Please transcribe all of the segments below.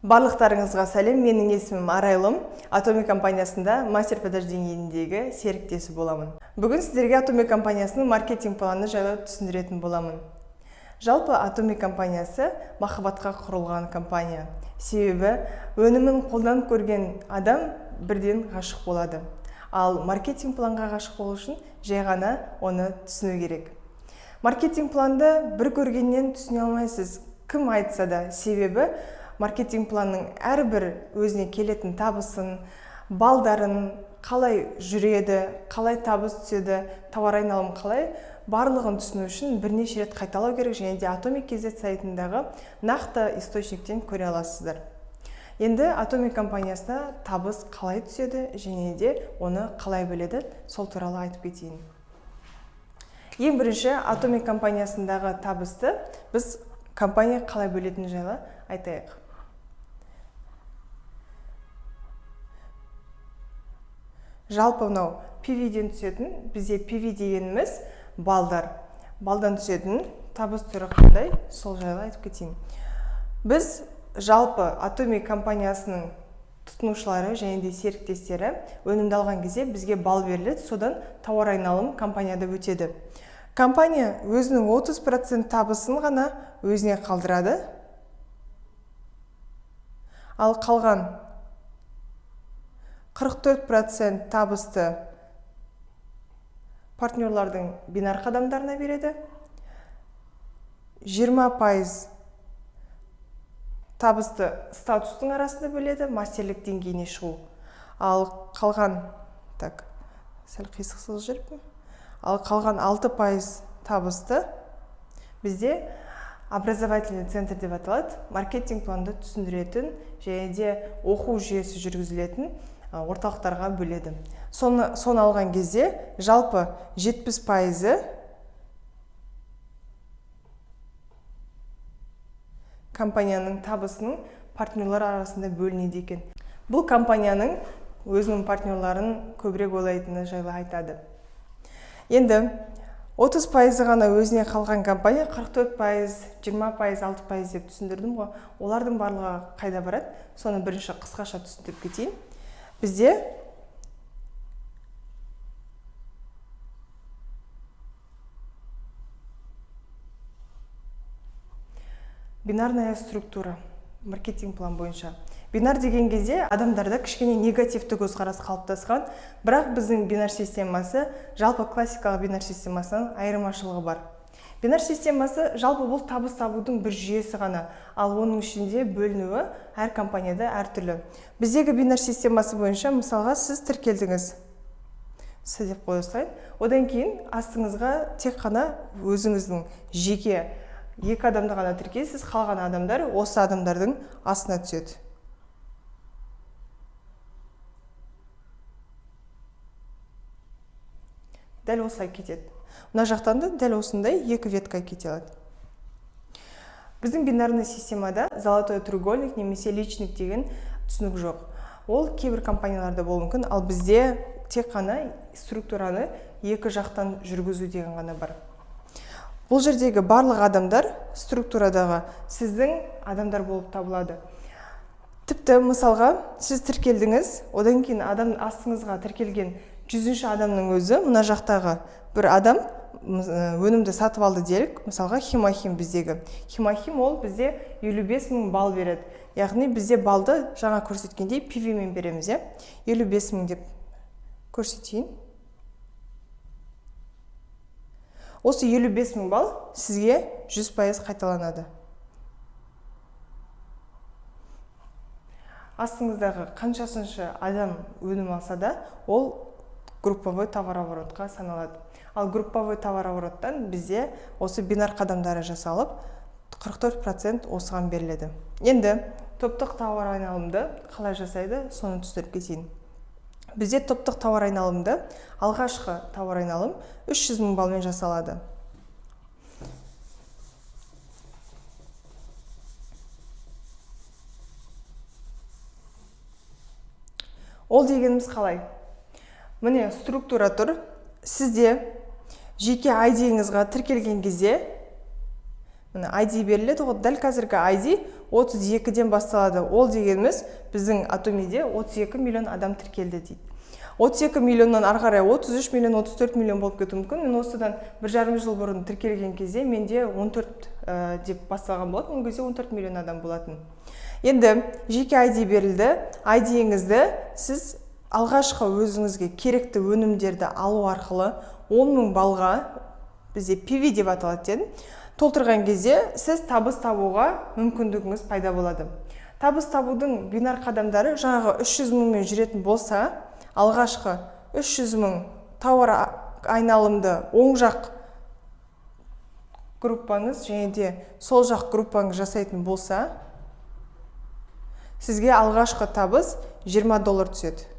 Барлықтарыңызға сәлем, менің есімім Арайлым. Atomy компаниясында мастер-продаж деңгейіндегі серіктесі боламын. Бүгін сіздерге Atomy компаниясының маркетинг планы жайлы түсіндіретін боламын. Жалпы Atomy компаниясы махаббатқа құрылған компания. Себебі өнімін қолданып көрген адам бірден ғашық болады. Ал маркетинг планға ғашық болу үшін жай ғана оны түсіну керек. Маркетинг планды бір көргеннен түсіне алмайсыз, кім айтса да, себебі маркетинг планның әрбір өзіне келетін табысын, балдарын, қалай жүреді, қалай табыс түседі, тауар айналым қалай, барлығын түсіну үшін бірнеше рет қайталау керек, және де Atomy KZ сайтындағы нақты источниктен көре аласыздар. Енді Atomy компаниясына табыс қалай түседі, және де оны қалай біледі, сол туралы айтып кетейін. Ең бірінші Atomy компаниясындағы табысты біз компания қалай бөлетін жайлы айтайық. Жалпы мынау PV-ден түсетін, бізде PV дегеніміз балдар. Балдан түсетін табыс түрі қандай, сол жайлы айтып кетейін. Біз жалпы Atomy компаниясының тұтынушылары және де серіктестері өнімді алған кезде бізге бал беріледі, содан тауар айналым компанияда өтеді. Компания өзінің 30% табысын ғана өзіне қалдырады, ал қалған 44% табысты партнерлардың бинар қадамдарына береді, 20% табысты статустың арасында бөледі, мастерлік деңгейіне шығу. Ал қалған, сәл қисықсыз жүріп, ал қалған 6% табысты бізде образовательный центр деп аталады, маркетинг планды түсіндіретін және де оқу жүйесі жүргізілетін орталықтарға бөледі. Соны алған кезде жалпы 70% компанияның табысының партнерлар арасында бөлінеді екен. Бұл компанияның өзінің партнерларын көбірек ойлайтыны жайлы айтады. Енді 30% ғана өзіне қалған компания, 44%, 20%, 6% деп түсіндірдім ғой. Олардың барлығы қайда барады? Соны бірінші қысқаша түсіндіріп кетейін. Бізде бинарная структура, маркетинг план бойынша. Бинар деген кезде адамдарда кішкене негативті көзқарас қалыптасқан, бірақ біздің бинар системасы жалпы классикалық бинар системасынан айырмашылығы бар. Бинар системасы жалпы бұл табыс табудың бір жүйесі ғана, ал оның ішінде бөлінуі әр компанияда әртүрлі. Біздегі бинар системасы бойынша, мысалға, сіз тіркелдіңіз. Сіз деп қойсайын. Одан кейін астыңызға тек қана өзіңіздің жеке 2 адамды ғана тіркейсіз, қалған адамдар осы адамдардың астына түседі. Дәл осылай кетеді. Мына жақтан да дәл осындай 2 ветка кете алады. Біздің бинарный системада золотой треугольник немесе личник деген түсінік жоқ. Ол кейбір компанияларда болуы мүмкін, ал бізде тек қана структураны 2 жақтан жүргізу деген ғана бар. Бұл жердегі барлық адамдар структурадағы сіздің адамдар болып табылады. Тіпті мысалға сіз тіркелдіңіз, одан кейін адам астыңызға тіркелген 100-ші адамның өзі, мына жақтағы бір адам өнімді сатып алды делік, мысалға Химахим біздегі. Химахим ол бізде 55.000 бал береді. Яғни бізде балды жаңа көрсеткендей PV-мен береміз, 55.000 деп көрсетейін. Осы 55.000 бал сізге 100% қайталанады. Астыңыздағы қаншасыншы адам өнім алса да, ол групповой товарооборотқа саналады. Ал групповой товарообороттан бізде осы бинар қадамдары жасалып, 44% осыған беріледі. Енді топтық тауар айналымды қалай жасайды, соны түсіндіріп кетейін. Бізде топтық тауар айналымды, алғашқы тауар айналым 300.000 балмен жасалады. Ол дегеніміз қалай? Міне структура тұр. Сізде жеке ID-іңізға тіркелген кезде мына ID беріледі ғой, дәл қазіргі ID 32-ден басталады. Ол дегеніміз біздің Atomi'де 32 миллион адам тіркелді дейді. 32 миллионнан ары қарай 33 миллион, 34 миллион болып кетуі мүмкін. Мен осыдан 1,5 жыл бұрын тіркелген кезде менде 14 деп басталған болатын. Ол кезде 14 миллион адам болатын. Енді жеке ID берілді. ID-іңізді сіз алғашқы өзіңізге керекті өнімдерді алу арқылы 10 мың балға, бізде PV деп аталады дедім, толтырған кезде сіз табыс табуға мүмкіндігіңіз пайда болады. Табыс табудың бинар қадамдары жаңағы 300 мыңмен жүретін болса, алғашқы 300 мың тауар айналымды оң жақ группаңыз және де сол жақ группаңыз жасайтын болса, сізге алғашқы табыс $20 түседі.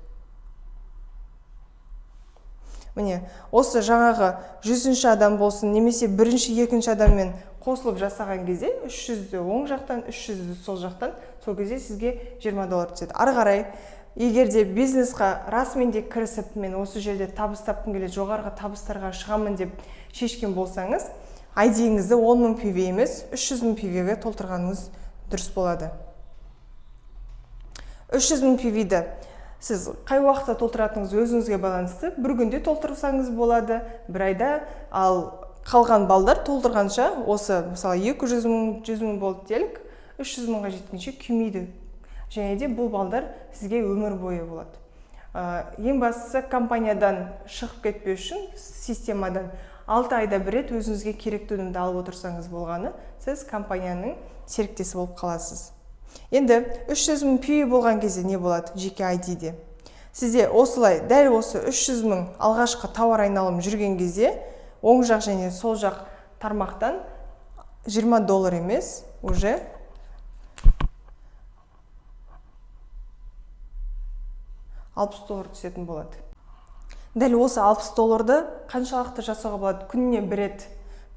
Міне, осы жаңағы 100-ші адам болсын, немесе 1-ші, 2-ші адаммен қосылып жасаған кезде 300-ді оң жақтан, 300-ді сол жақтан, сол кезде сізге $20 түседі. Ары қарай, егер де бизнесқа расымен де кірісіп, мен осы жерде табыс тапқым келеді, жоғарғы табыстарға шығамын деп шешкен болсаңыз, ID-іңізді 10 мың PV емес, 300 мың PV-ге толтырғаныңыз дұрыс болады. 300 мың PV-ді сіз қай уақытта толтыратыңыз өзіңізге байланысты. Бір күнде толтырсаңыз болады, бір айда, ал қалған балдар толтырғанша, осы мысалы 200 мың, 100 мың болды делік, 300 мыңға жеткенше күймейді. Және де бұл балдар сізге өмір бойы болады. Ең бастысы компаниядан шығып кетпеу үшін, системадан 6 айда бір рет өзіңізге керекті өнімді алып отырсаңыз болғаны, сіз компанияның серіктесі болып қаласыз. Енді 300 мың PV болған кезде не болады жеке ID-де? Сізде осылай, дәл осы 300 мың алғашқы тауар айналым жүрген кезде, оң жақ және сол жақ тармақтан $20 емес, уже $60 түсетін болады. Дәл осы $60-ды қаншалықты жасауға болады? Күніне бір рет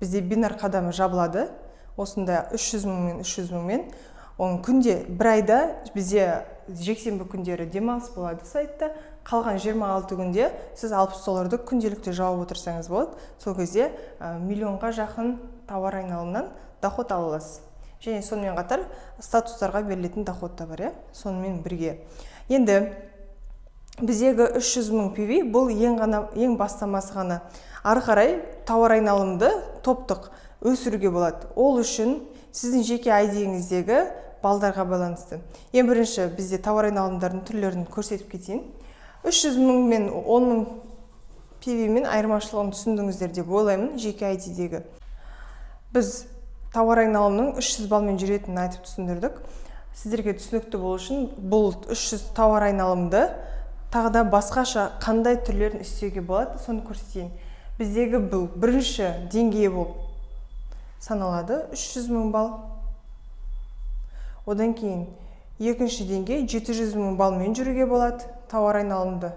бізде бинар қадамы жабылады. Осында 300 мың мен 300 мың мен. Оның күнде бір айда бізде жексенбі күндері демалыс болады сайтта. Қалған 26 күнде сіз $60-ды күнделікті жауып отырсаңыз болады. Сол кезде миллионға жақын тауар айналымнан доход ала аласыз. Және сонымен қатар статустарға берілетін доход та бар, сонымен бірге. Енді біздегі 300 мың PV бұл ең бастамасы ғана. Ары қарай тауар айналымды топтық өсіруге болады. Ол үшін сіздің жеке ID-іңіздегі балдарға байланысты. Ең бірінші бізде тауар айналымдардың түрлерін көрсетіп кетейін. 300 мың мен 10 мың PV мен айырмашылығын түсіндіңіздер деп ойлаймын жеке ID-дегі. Біз тауар айналымның 300 балмен жүретінін айтып түсіндірдік. Сіздерге түсінікті болу үшін бұл 300 тауар айналымды тағы да басқаша қандай түрлерін істеуге болады, соны көрсетейін. Біздегі бұл бірінші деңгейі болып саналады, 300 мың бал. Одан кейін екінші деңгей 700 мың балмен жүруге болады тауар айналымды.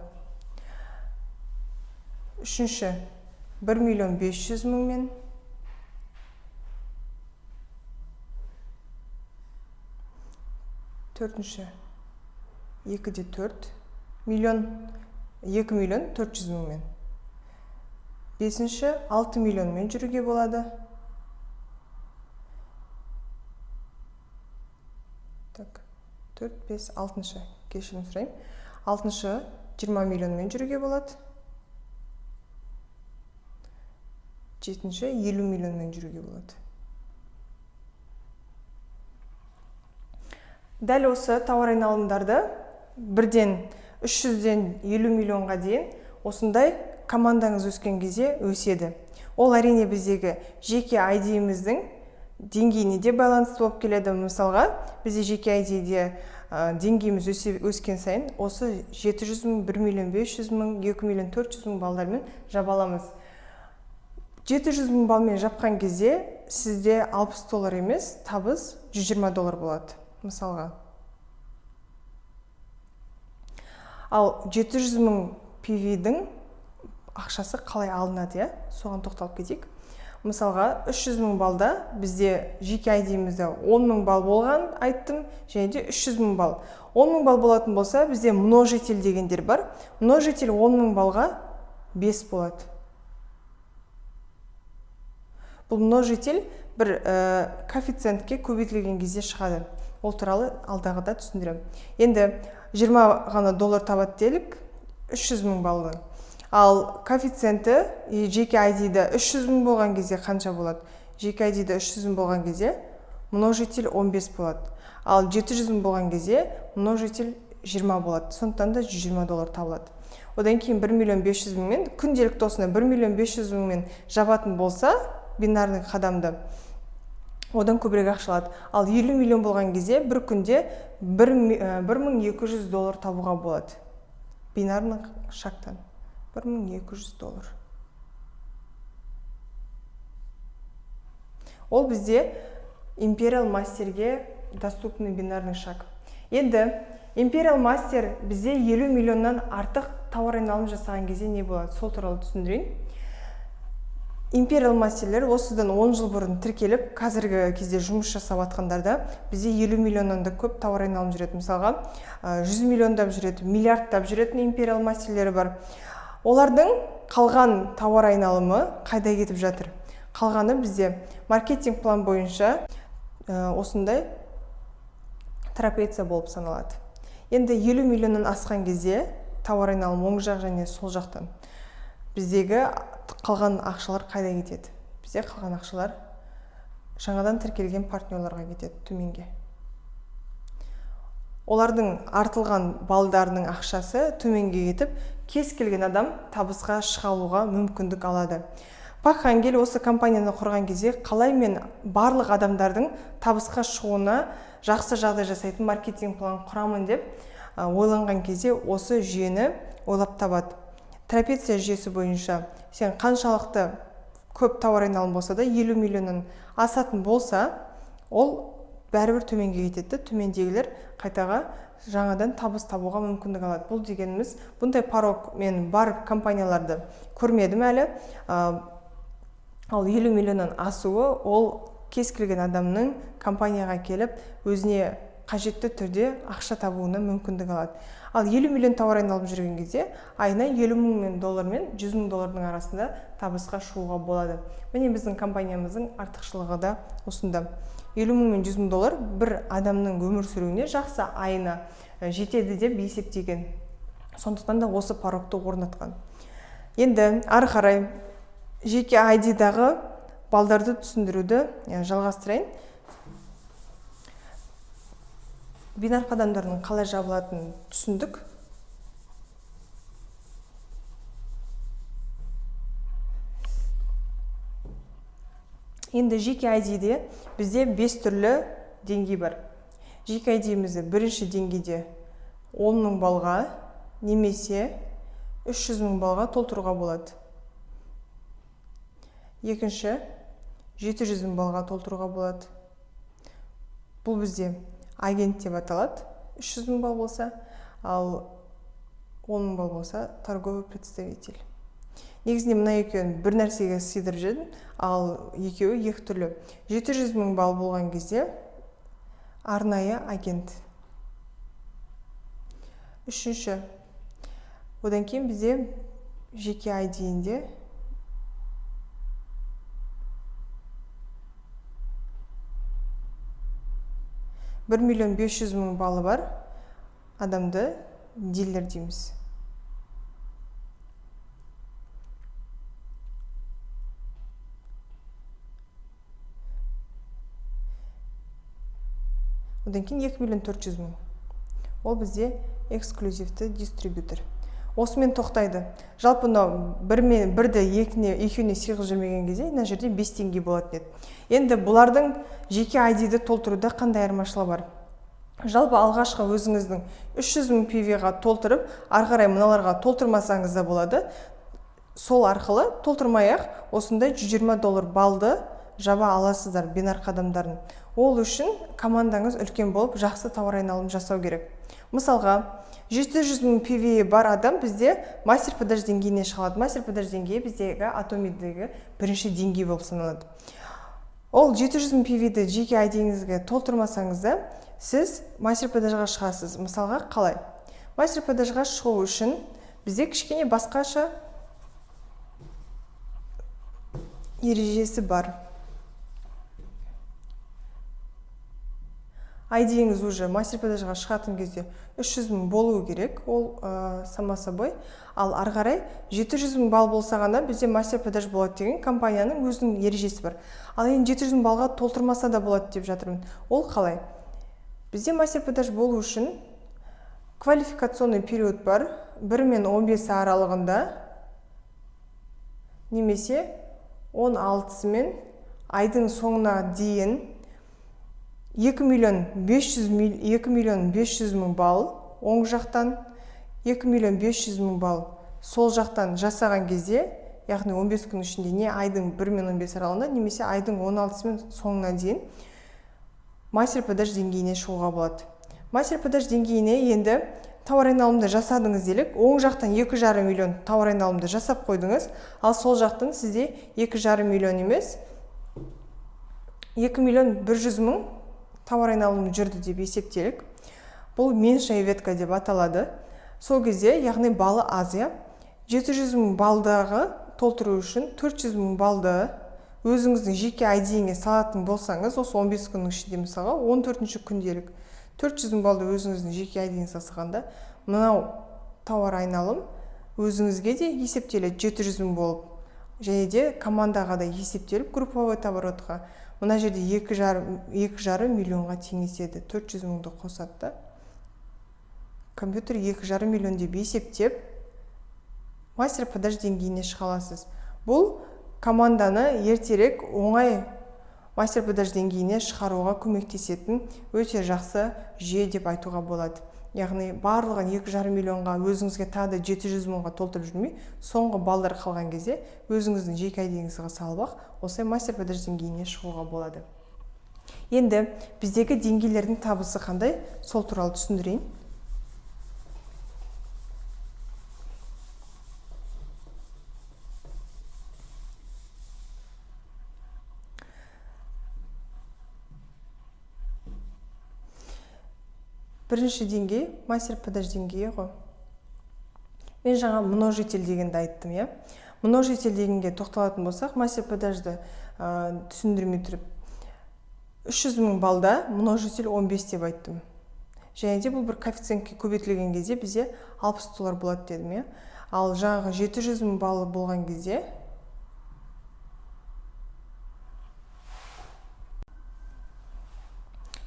Үшінші 1 миллион 500 мың мен. Төртінші 2-де 4 миллион 2 миллион 400 мың мен. Бесінші 6 миллионмен жүруге болады. Так, 4, 5, 6-шы кешірім сұрайым. 6-шы 20 миллионмен жүруге болады. 7-шы 50 миллионмен жүруге болады. Дәл осы тауар айналымдарды бірден 300-ден 50 миллионға дейін осындай командаңыз өскен кезде өседі. Ол әрине біздегі жеке ID-иміздің деңгейіне де байланысты болып келеді. Мысалға, бізде жеке ID-де деңгейіміз өскен сайын осы 700 мың, 1 миллион 500 мың, 2 миллион 400 мың балдармен жабаламыз. 700 мың балмен жапқан кезде сізде $60 емес, табыс $120 болады. Мысалға. Ал 700 мың PV-дің ақшасы қалай алынады, соған тоқталып кетейік. Мысалға, 300 мың балда бізде жеке ID-имізде 10 мың бал болған айттым, және де 300 мың бал. 10 мың бал болатын болса, бізде множитель дегендер бар. Множитель 10 мың балға 5 болады. Бұл множитель бір коэффициентке көбейтілген кезде шығады. Ол туралы алдағыда түсіндірем. Енді 20 ғана доллар табады делік 300 мың баллдың. Ал коэффициенті жеке ID-да 300 мың болған кезде қанша болады? Жеке ID-да 300 мың болған кезде множитель 15 болады. Ал 700 мың болған кезде множитель 20 болады. Сондықтан да 120 доллар табылады. Одан кейін 1 миллион 500 мыңмен, күнделікті осына 1 миллион 500 мыңмен жабатын болса, бинарный қадамды, одан көбірек ақша алады. Ал 50 миллион болған кезде бір күнде 1200 доллар табуға болады. Бинарный шақтан 1200 доллар. Ол бізде Imperial Master'ге доступный бинарный шаг. Енді Imperial Master бізде 50 миллионнан артық тауар айналым жасаған кезде не болады? Сол туралы түсіндірейін. Imperial Master'лер осыдан 10 жыл бұрын тіркеліп, қазіргі кезде жұмыс жасап атқандарда бізде 50 миллионнан да көп тауар айналым жүреді. Мысалға, 100 миллиондап жүреді, миллиардтап жүретін Imperial Master'лері бар. Олардың қалған тауар айналымы қайда кетіп жатыр? Қалғаны бізде маркетинг план бойынша осындай трапеция болып саналады. Енді 50 миллионнан асқан кезде тауар айналымы оң жақ және сол жақтан. Біздегі қалған ақшалар қайда кетеді? Бізде қалған ақшалар жаңадан тіркелген партнерларға кетеді, төменге. Олардың артылған балдарының ақшасы төменге кетіп, кез келген адам табысқа шыға алуға мүмкіндік алады. Пак Хангель осы компанияны құрған кезде қалай мен барлық адамдардың табысқа шығуына жақсы жағдай жасайтын маркетинг план құрамын деп ойланған кезде осы жүйені ойлап табады. Трапеция жүйесі бойынша сен қаншалықты көп тауар айналым болса да 50 миллионнан асатын болса, ол бәрібір төменге кетеді. Төмендегілер қайтаға жаңадан табыс табуға мүмкіндік алады. Бұл дегеніміз, бұндай порог мен бар компанияларды көрмедім әлі. Ал 50 миллионнан асуы ол кез келген адамның компанияға келіп, өзіне қажетті түрде ақша табуына мүмкіндік алады. Ал 50 миллион тауар айналым жүрген кезде, айына 50 мың доллар мен 100 мың доллардың арасында табысқа шығуға болады. Міне біздің компаниямыздың артықшылығы да осында. 50 мың мен 100 мың доллар бір адамның өмір сүруіне жақсы айына жетеді деп есептеген. Сондықтан да осы порогты орнатқан. Енді ары қарай жеке ID-дағы балдарды түсіндіруді жалғастырайын. Бинар қадамдардың қалай жабылатынын түсіндік. Енді жеке ID-де бізде 5 түрлі деңгей бар. Жеке ID-мізді бірінші деңгейде 10 мың балға немесе 300 мың балға толтыруға болады. Екінші 700 мың балға толтыруға болады. Бұл бізде агент деп аталады. 300 мың бал болса, ал 10 мың бал болса торговый представитель. Негізінде мына екеуін бір нәрсеге сыйдырып жүрдім, ал екеуі екі түрлі. 700 мың бал болған кезде арнайы агент. Үшінші, одан кейін бізде жеке ID-інде 1 миллион 500 мың балы бар адамды дилер дейміз. Одан кейін 2 миллион 400 мың. Ол бізде эксклюзивті дистрибьютор. Осымен тоқтайды. Жалпы бірді екеуіне сыйғыз жүрмеген кезде, мына жерде 5 теңге болатын еді. Енді бұлардың жеке ID-ді толтыруда қандай айырмашылығы бар? Жалпы алғашқы өзіңіздің 300 мың PV-ға толтырып, ары қарай мыналарға толтырмасаңыз да болады. Сол арқылы толтырмай-ақ осындай 120 доллар балды жаба аласыздар бинар қадамдарын. Ол үшін командаңыз үлкен болып, жақсы тауар айналым жасау керек. Мысалға, 700 мың PV бар адам бізде мастер продаж деңгейіне шығады. Мастер продаж деңгейі біздегі Atomy-дегі бірінші деңгей болып саналады. Ол 700 мың PV-ді жеке ID-іңізге толтырмасаңыз да, сіз мастер продажға шығасыз. Мысалға, қалай? Мастер продажға шығу үшін бізде кішкене басқаша ережесі бар. айдиңіз уже мастер продажға шығатын кезде 300 000 болуы керек, ол сама собой. Ал ары қарай 700 000 балл болса ғана бізде мастер продаж болады деген компанияның өзінің ережесі бар. Ал енді 700 000 балға толтырмаса да болады деп жатырмын. Ол қалай? Бізде мастер продаж болу үшін квалификационный период бар, 1 мен 15 аралығында, немесе 16 мен айдың соңына дейін 2 миллион 500 000 балл оң жақтан, 2 миллион 500 000 балл сол жақтан жасаған кезде, яғни 15 күн ішінде не айдың 1 мен 15 аралығында, немесе айдың 16 мен соңына дейін мастер продаж деңгейіне шығуға болады. Мастер продаж деңгейіне енді тауар айналымды жасадыңыз делік, оң жақтан 2,5 миллион тауар айналымды жасап қойдыңыз, ал сол жақтан сізде 2,5 миллион емес, 2 миллион 100 000 тауар айналымы жүрді деп есептелік. Бұл меньшая ветка деп аталады. Сол кезде, яғни балы аз, 700 000 балдағы толтыру үшін 400 000 балды өзіңіздің жеке айдиіңе салатын болсаңыз, осы 15 күннің ішінде мысалға 14-ші күнделік 400 000 балды өзіңіздің жеке айдиіңе салсағанда, мынау тауар айналым өзіңізге де есептеледі 700 000 болып, және де командаға да есептеліп групповой товаротқа. Мына жерде 2,5 миллионға теңеседі, 400 000-ды қосады. Компьютер 2,5 миллион деп есептеп, мастер продаж деңгейіне шыға аласыз. Бұл команданы ертерек оңай мастер продаж деңгейіне шығаруға көмектесетін өте жақсы жүйе деп айтуға болады. Яғни барлығын 2,5 миллионға өзіңізге тағы да 700 000-ға толтырып жүрмей, соңғы балдар қалған кезде өзіңіздің жеке айдиіңізге салып, осылай мастер продаж деңгейіне шығуға болады. Енді біздегі деңгейлердің табысы қандай, сол туралы түсіндірейін. Бірінші деңгей мастер продаж деңгейі ғой. Мен жаңа множитель дегенді айттым, Множитель дегенге тоқталатын болсақ, мастер продажды түсіндірмей тұрып, 300 000 балда множитель 15 деп айттым. Және де бұл бір коэффициентке көбейтілген кезде бізде $60 болады дедім, Ал жаңағы 700 000 баллы болған кезде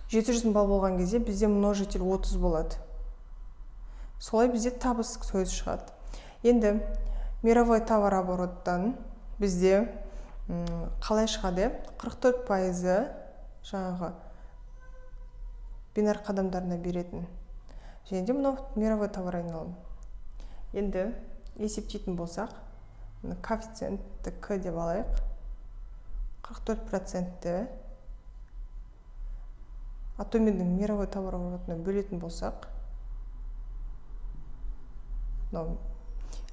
700 000 балл болған кезде бізде множитель 30 болады. Солай бізде табыс сөз шығады. Енді мировой товар обороттан бізде қалай шығады? 44% жаңағы бинар қадамдарына беретін. Және де мынау мировой товар айналым. Енді есептейтін болсақ, коэффициентті К деп алайық. 44%-ті атомидың мировой товар оборотына бөлетін болсақ,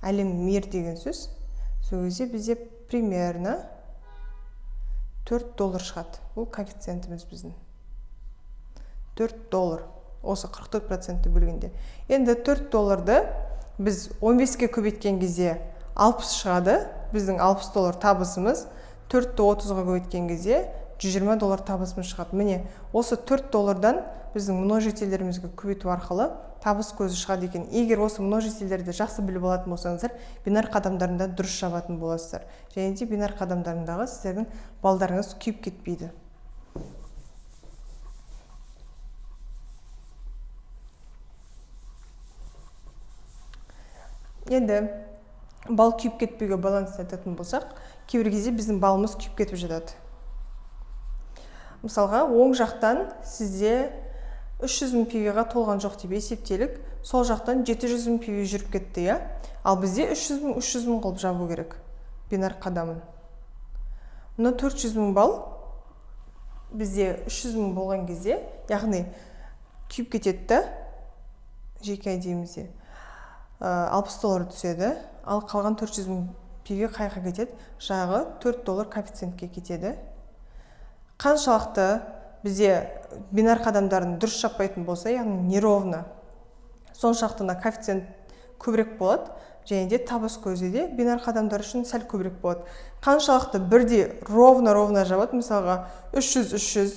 әлем мир деген сөз, сол кезде бізде примерно $4 шығады. Бұл коэффициентіміз біздің. $4. Осы 44%-ті бөлгенде. Енді $4-ды біз 15-ке көбейткен кезде 60 шығады. Біздің $60 табысымыз 4-ті 30-ға көбейткен кезде $120 табысымыз шығады. Міне, осы $4-дан біздің множительдерімізге көбейту арқылы табыс көзі шығады екен. Егер осы множительдерді жақсы біліп алатын болсаңыздар, бинар қадамдарында дұрыс жабатын боласыздар. Және де бинар қадамдарындағы сіздердің балдарыңыз күйіп кетпейді. Енді бал күйіп кетпеуге байланысты айтатын болсақ, кейбір кезде біздің балымыз күйіп кетіп жатады. Мысалға, оң жақтан сізде 300 000 PV-ға толған жоқ деп есептелік, сол жақтан 700 000 PV жүріп кетті, Ал бізде 300 000 қылып жабу керек бинар қадамын. Мұны 400 000 балл бізде 300 000 болған кезде, яғни күйіп кетеді, жеке айдиімізде $60 түседі, ал қалған 400 000 PV қайға кетеді? Жағы $4 коэффициентке кетеді. Қаншалықты бізде бинар қадамдарын дұрыс жаппайтын болса, яғни неровно, соншалықты коэффициент көбірек болады, және де табыс көзі де бинар қадамдар үшін сәл көбірек болады. Қаншалықты бірде ровно жабады, мысалға 300,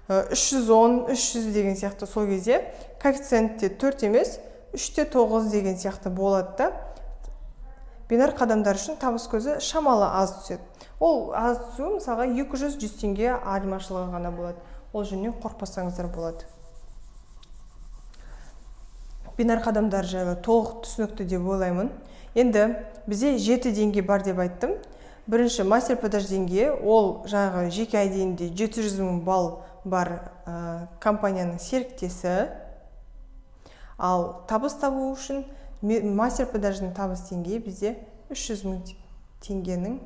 310, 300 деген сияқты сол кезде коэффициентте 4 емес, 3-те 9 деген сияқты болады да. Бинар қадамдар үшін табыс көзі шамалы аз түседі. Ол аз түсу мысалға 200-100 теңге айырмашылығы ғана болады. Ол жөнінен қорықпасаңыздар болады. Бинар қадамдар жайлы толық түсінікті деп ойлаймын. Енді бізде 7 деңгей бар деп айттым. Бірінші мастер-продаж деңгейі, ол жаңағы жеке айдейінде 700 000 балл бар компанияның серіктесі. Ал табыс табу үшін мастер-продаждың табыс деңгейі бізде 300 000 теңгенің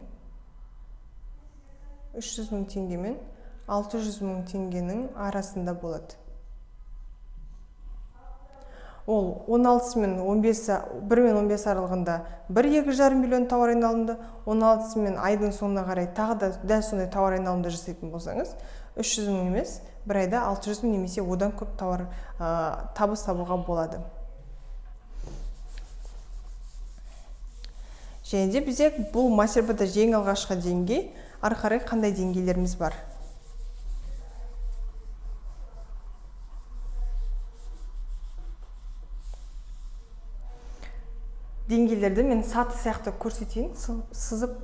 300 000 теңге мен 600 000 теңгенің арасында болады. Ол 16 мен 15 аралығында 1-2,5 миллион тауар айналымды, 16 мен айдың соңына қарай тағы да дәл сондай тауар айналымды жасайтын болсаңыз, 300 000 емес, бір айда 600 000 немесе одан көп тауар табыс табуға болады. Және де бізде бұл мастер-продаж ең алғашқы деңгей, ары қарай қандай деңгейлеріміз бар. Деңгейлерді мен саты сияқты көрсетейін, сызып.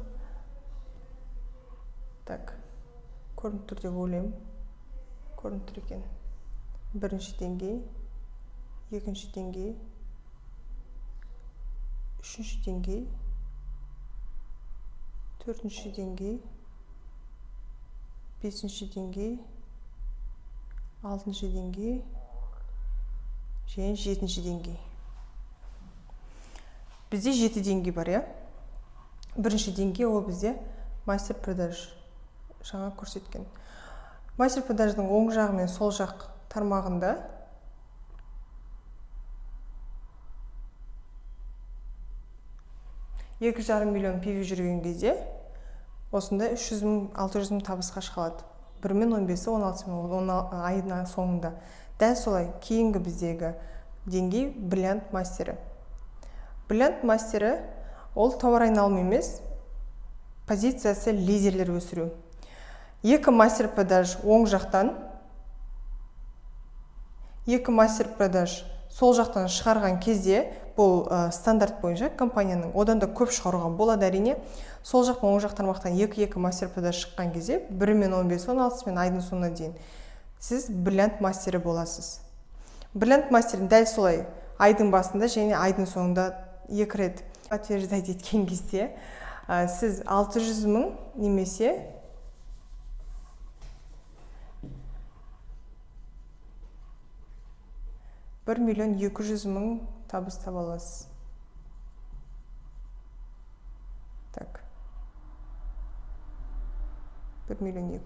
Так, көрініп тұр деп ойлаймын. Көрініп тұр екен. Бірінші деңгей, екінші деңгей, үшінші деңгей, төртінші деңгей, бесінші деңгей, алтыншы деңгей, және жетінші деңгей. Бізде 7 деңгей бар, я? Бірінші деңгей ол бізде мастер-продаж жаңа көрсеткен. Мастер-продаждың оң жағы мен сол жақ тармағында $2,5 миллион PV жүрген кезде осында 300 000, 600 000 табысқа шығады. 1 мен 15, 16 мен айдың соңында. Дәл солай кейінгі біздегі деңгей бриллиант мастері. Бриллиант мастері ол тауар айналымы емес, позициясы лидерлер өсіру. Екі мастер-продаж оң жақтан, екі мастер-продаж сол жақтан шығарған кезде, бұл стандарт бойынша компанияның одан да көп шығаруға болады әрине. Сол жақтан оң жақ тармақтан екі мастер-продаж шыққан кезде 1 мен 15, 16 мен айдың соңына дейін сіз бриллиант мастері боласыз. Бриллиант мастерін дәл солай айдың басында және айдың соңында 2 рет подтверждать еткен кезде сіз 600 000 немесе 1,2 миллион табыс таба аласыз. Так. 1,2 миллион.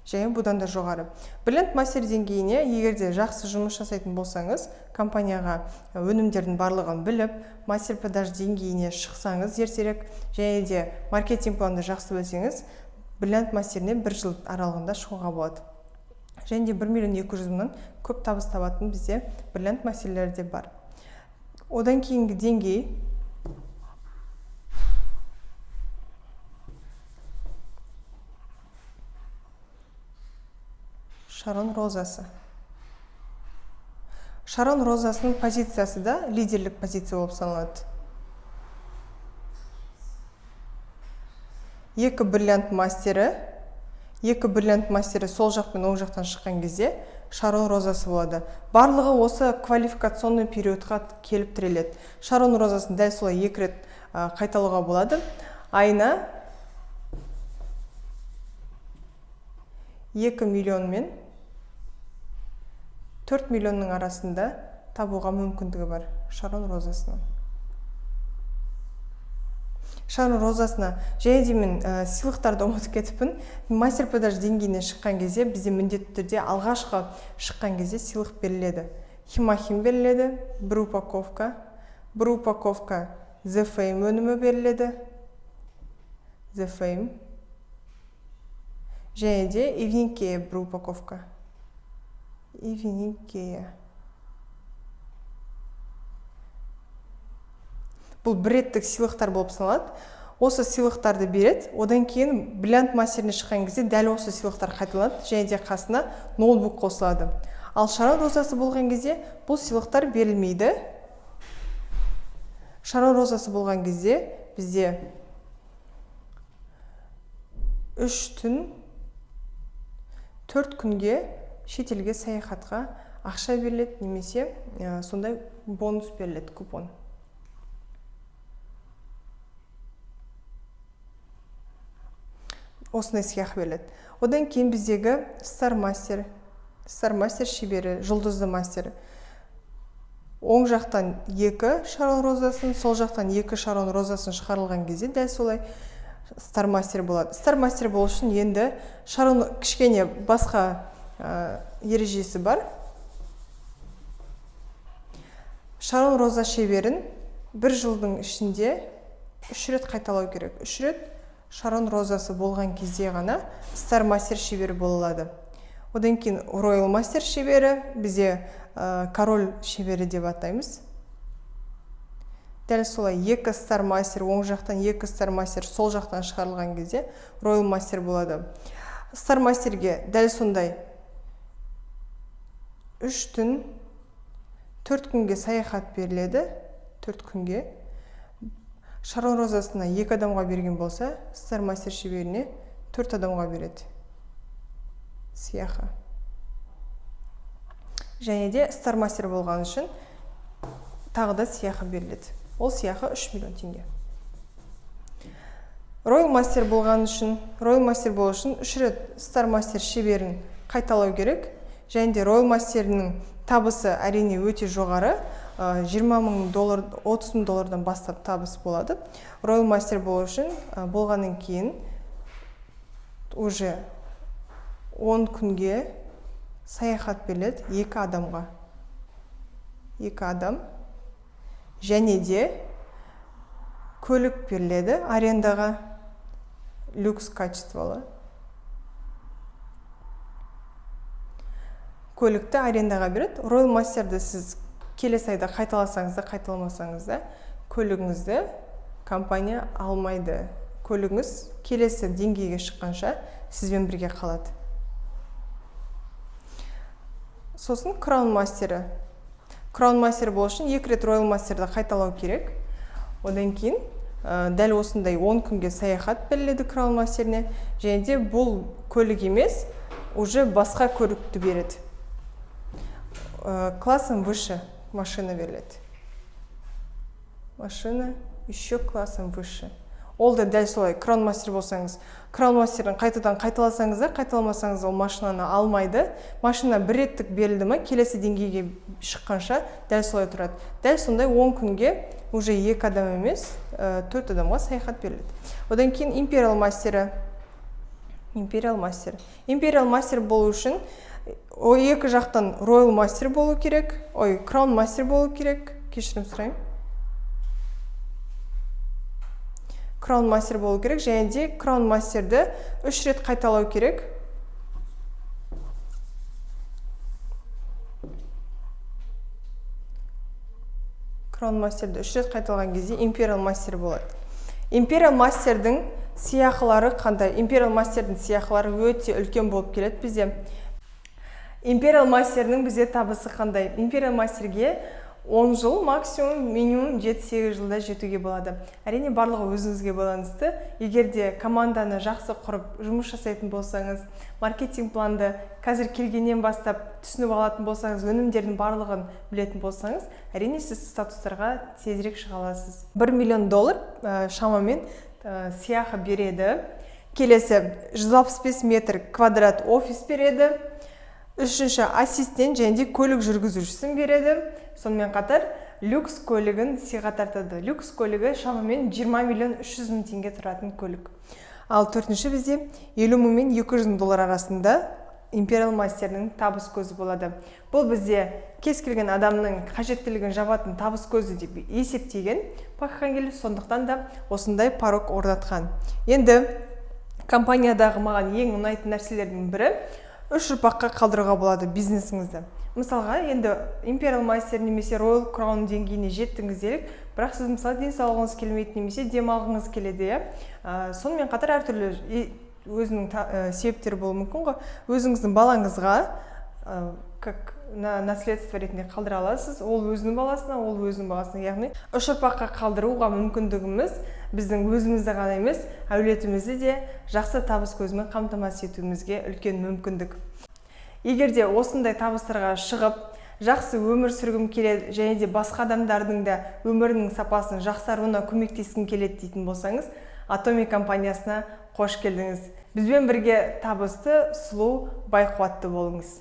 Және бұдан да жоғары. Бриллиант мастер деңгейіне егерде жақсы жұмыс жасайтын болсаңыз, компанияға өнімдердің барлығын біліп, мастер-продаж деңгейіне шықсаңыз ертерек, және де маркетинг планды жақсы білсеңіз, бриллиант мастеріне 1 жыл аралығында шығуға болады. Және де 1,2 миллион көп табыс табатын бізде бриллиант мастерлері де бар. Одан кейінгі деңгей Шарон розасы. Шарон розасының позициясы да лидерлік позиция болып саналады. Екі бриллиант мастері сол жақ пен оң жақтан шыққан кезде Шарон розасы болады. Барлығы осы квалификационный периодқа келіп тіреледі. Шарон розасын дәл солай 2 рет қайталауға болады. Айына 2 миллион мен 4 миллионның арасында табуға мүмкіндігі бар Шарон розасының. Шарон розасына және де мен сыйлықтарды ұмытып кетіппін. Мастер-продаж деңгейіне шыққан кезде бізде міндетті түрде алғашқы шыққан кезде сыйлық беріледі. Химахим беріледі, бір упаковка The Fame өнімі беріледі. The Fame. Және де Evening Care бір упаковка. Evening Care. Бұл бір реттік сыйлықтар болып саналады. осы сыйлықтарды береді. Одан кейін бриллиант мастеріне шыққан кезде дәл осы сыйлықтар қайталанады, және де қасына ноутбук қосылады. Ал Шарон розасы болған кезде бұл сыйлықтар берілмейді. Шарон розасы болған кезде бізде 3 түн 4 күнге шетелге саяхатқа ақша беріледі, немесе сондай бонус беріледі, купон. Осындай сыйақы беріледі. Одан кейін біздегі Star Master шебері, жұлдызды мастер. Оң жақтан 2 Шарон розасын, сол жақтан 2 Шарон розасын шығарылған кезде дәл солай Star Master болады. Star Master болу үшін енді Шарон кішкене басқа ережесі бар. Шарон роза шеберін 1 жылдың ішінде 3 рет қайталау керек. 3 рет Шарон розасы болған кезде ғана Star Master шебері болылады. Одан кейін Royal Master шебері, бізде король шебері деп атаймыз. Дәл солай 2 Star Master, оң жақтан 2 Star Master, сол жақтан шығарылған кезде Royal Master болады. Star Masterге дәл сондай 3 түн 4 күнге саяхат беріледі. 4 күнге. Шарон розасына 2 адамға берген болса, Star Master шеберіне 4 адамға береді сыйақы. Және де Star Master болған үшін тағы да сыйақы беріледі. Ол сыйақы 3 миллион теңге. Royal Master болған үшін, Royal Master болу үшін 3 рет Star Master шеберін қайталау керек. Және де Royal Master'ның табысы әрине өте жоғары, $20,000, $30,000 бастап табыс болады. Royal Master болу үшін болғаннан кейін уже 10 күнге саяхат беріледі 2 адамға. 2 адам. Және де көлік беріледі арендаға, люкс качестволы. Көлікті арендаға береді. Royal Master'ды сіз келесі айда қайталасаңыз да, қайталамасаңыз да, көлігіңізді компания алмайды. Көлігіңіз келесі деңгейге шыққанша сізбен бірге қалады. Сосын Crown Master'ы. Crown Master болу үшін 2 рет Royal Master'ды қайталау керек. Одан кейін дәл осындай 10 күнге саяхат беріледі Crown Master'не. Және де бұл көлік емес, уже басқа көлікті береді. Классом выше машина беріледі. Машина еще классом выше. Ол да дәл солай Crown Master болсаңыз, Crown Master'ын қайтадан қайталасаңыз да, қайталамасаңыз ол машинаны алмайды. Машина бір реттік берілді ме, келесі деңгейге шыққанша дәл солай тұрады. Дәл сондай 10 күнге уже 2 адам емес, 4 адамға саяхат беріледі. Одан кейін Imperial Master'ы. Imperial Master болу үшін екі жақтан Royal Master болу керек, Crown Master болу керек, кешірім сұрайым. Crown Master болу керек, және де Crown Master'ды 3 рет қайталау керек. Crown Master'ды 3 рет қайталаған кезде Imperial Master болады. Imperial Master'дың сыйақылары қандай? Imperial Master'дың сыйақылары өте үлкен болып келеді бізде. Imperial Master'ның бізде табысы қандай? Imperial Master'ге 10 жыл, максимум, минимум 7-8 жылда жетуге болады. Әрине барлығы өзіңізге байланысты. Егер де команданы жақсы құрып, жұмыс жасайтын болсаңыз, маркетинг планды қазір келгеннен бастап түсініп алатын болсаңыз, өнімдердің барлығын білетін болсаңыз, әрине сіз статустарға тезірек шыға аласыз. $1 миллион шамамен сыйақы береді. Келесі 165 метр квадрат офис береді. Үшінші ассистент және де көлік жүргізушісін береді. Сонымен қатар люкс көлігін сыйға тартады. Люкс көлігі шамамен $20,300,000 теңге тұратын көлік. Ал төртінші бізде $50,000 мен $200,000 арасында Imperial Master'ның табыс көзі болады. Бұл бізде кез келген адамның қажеттілігін жабатын табыс көзі деп есептеген Пакхангел, сондықтан да осындай порог орнатқан. Енді компаниядағы маған ең ұнайтын нәрселердің бірі үш ұрпаққа қалдыруға болады бизнесіңізді. Мысалға, енді Imperial Master немесе Royal Crown деңгейіне жеттіңіз делік, бірақ сіз мысалы денсаулығыңыз келмейді немесе демалғыңыз келеді, сонымен қатар әртүрлі өзінің себептері болуы мүмкін ғой. Өзіңіздің балаңызға как наследство ретінде қалдыра аласыз, ол өзінің баласына, ол өзінің баласына, яғни үш ұрпаққа қалдыруға мүмкіндігіміз біздің өзімізді ғана емес, әулетімізді де жақсы табыс көзімен қамтамасыз етуімізге үлкен мүмкіндік. Егер де осындай табыстарға шығып, жақсы өмір сүргім келеді және де басқа адамдардың да өмірінің сапасының жақсаруына көмектескім келеді дейтін болсаңыз, Atomy компаниясына қош келдіңіз. Бізбен бірге табысты, сұлу, бай қуатты болыңыз.